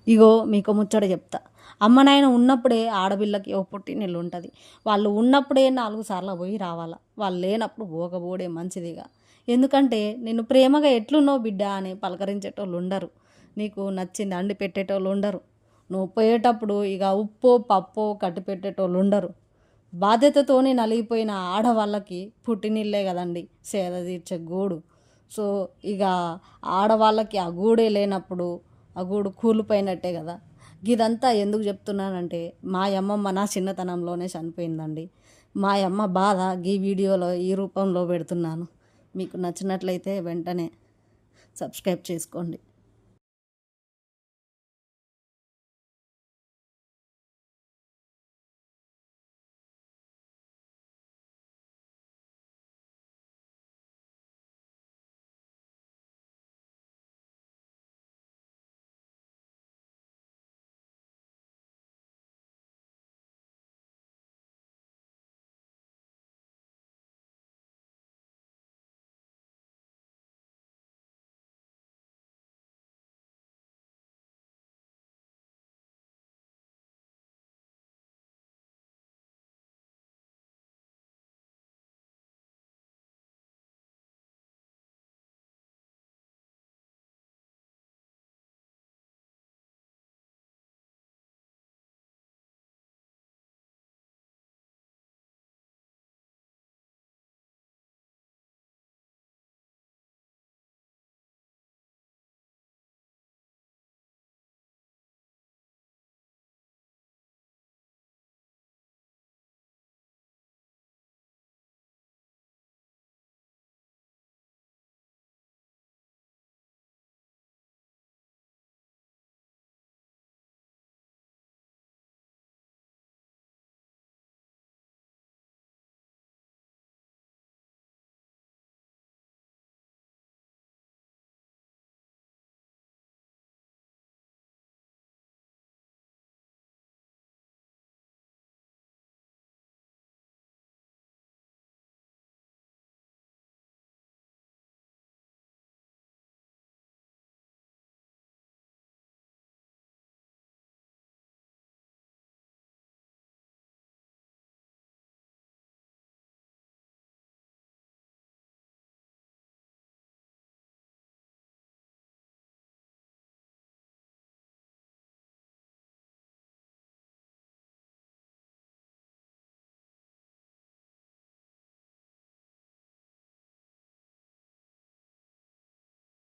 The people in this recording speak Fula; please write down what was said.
ఇగో మీకు ముచ్చట చెప్తా. అమ్మ నాయన ఉన్నప్పుడే ఆడపిల్లకి ఓ పుట్టినిల్లు ఉంటుంది. వాళ్ళు ఉన్నప్పుడే 4 సార్లు పోయి రావాలా. వాళ్ళు లేనప్పుడు పోకపోవడే మంచిదిగా. ఎందుకంటే నిన్ను ప్రేమగా ఎట్లున్నావు బిడ్డ అని పలకరించేటోళ్ళు ఉండరు. నీకు నచ్చింది అండి పెట్టేటోళ్ళు ఉండరు. నువ్వు పోయేటప్పుడు ఇక ఉప్పో పప్పో కట్టి పెట్టేటోళ్ళు ఉండరు. బాధ్యతతోని నలిగిపోయిన ఆడవాళ్ళకి పుట్టినిల్లే కదండి సేద తీర్చే గూడు. సో ఇక ఆడవాళ్ళకి ఆ గూడే లేనప్పుడు ఆ గూడు కూలిపోయినట్టే కదా. ఇదంతా ఎందుకు చెప్తున్నానంటే మా అమ్మమ్మ నా చిన్నతనంలోనే చనిపోయిందండి. మా అమ్మ బాధ ఈ వీడియోలో ఈ రూపంలో పెడుతున్నాను. మీకు నచ్చినట్లయితే వెంటనే సబ్స్క్రైబ్ చేసుకోండి.